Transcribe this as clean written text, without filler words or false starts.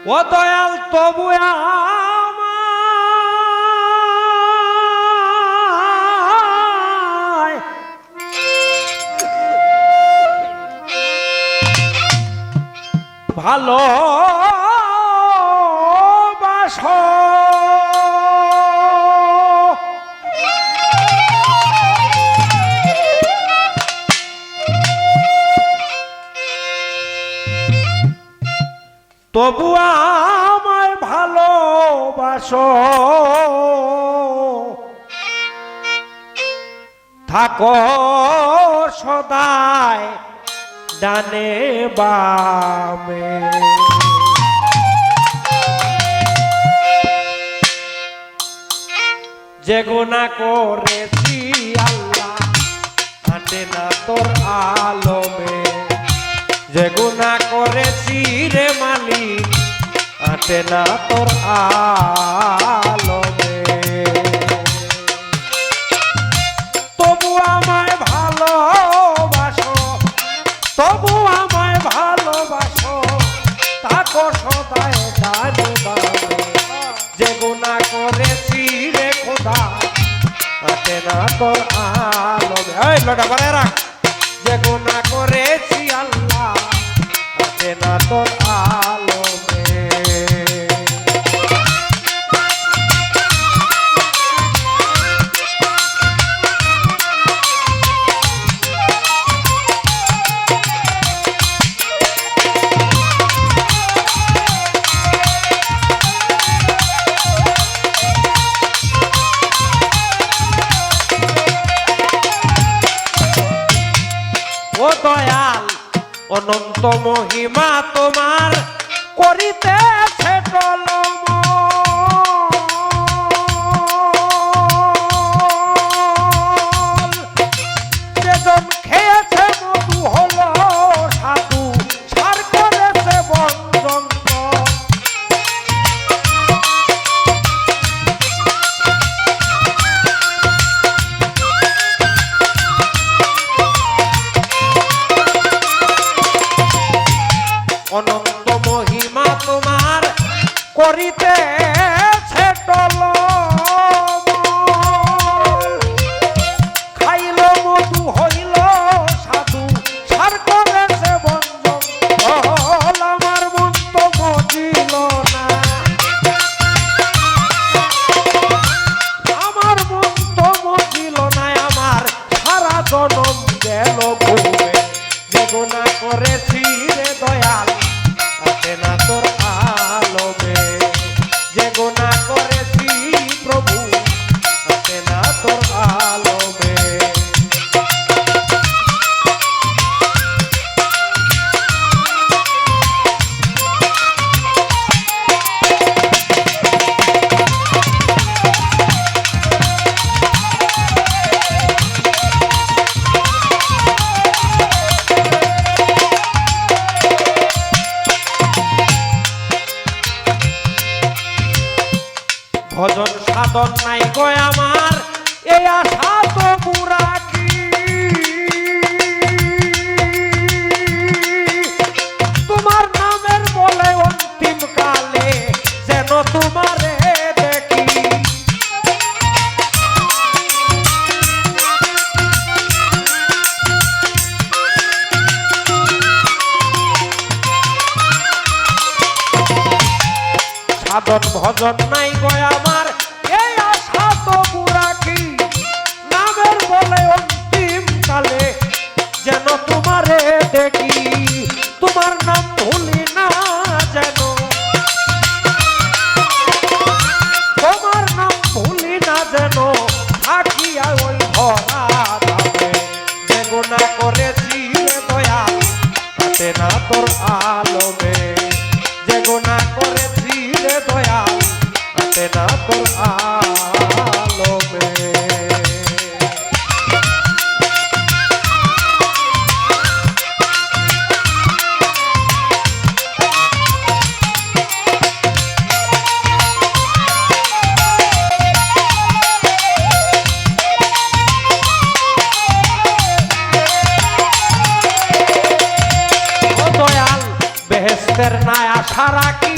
ও দয়াল তবু আমায় ভালোবাসো তবু আমায় ভালোবাসো থাকো সদায় ডানে বামে যে গুনাহ করেছি আল্লাহ আটে না তোর আলমে যে গুনাহ করেছি রে মালিক আটে না তোর আলমে তবু আমায় ভালোবাসো তবু আমায় ভালোবাসো থাকো সদায় ডানে বামে যে গুনাহ করেছি রে খোদা আটে না তোর আলমে এই লোটা বারে রাখ যে গুনাহ করেছি আল্লাহ আটে না তোর আলমে ও দয়াল অনন্ত মহিমা তোমার করিতেছে টলমল যেজন খেয়েছে মধু হলো সাধু সার করেছে বন জঙ্গল অনন্ত মহিমা তোমার করিতেছে টলমল খাইল মধু হইল সাধু সার করেছে বন জঙ্গল আমার মন তো মজিল না আমার মন তো মজিল না আমার সারা জনম গেল ঘুমে যে গুনাহ করেছি রে দয়াল আটে না তোর আলমে যে গুনাহ করেছি প্রভু আটে না তোর আলমে ভজন সাধন নাই গো আমার এই আশা তো পুরা কি তোমার নামের বলে অন্তিম কালে যেন তোমারে দেখি সাধন ভজন নাই গো আমার এই আশা তো পুরা কি নামের বলে অন্তিম কালে যেন তোমারে দেখি তোমার নাম ভুলি না যেন তোমার নাম ভুলি না যেন থাকিয়া ওই ভরা ধামে যে গুনাহ করেছি রে দয়াল আটে না তোর আলমে যে গুনাহ করেছি রে দয়াল আটে না তোর আলমে বেহেশতের না আশা রাখি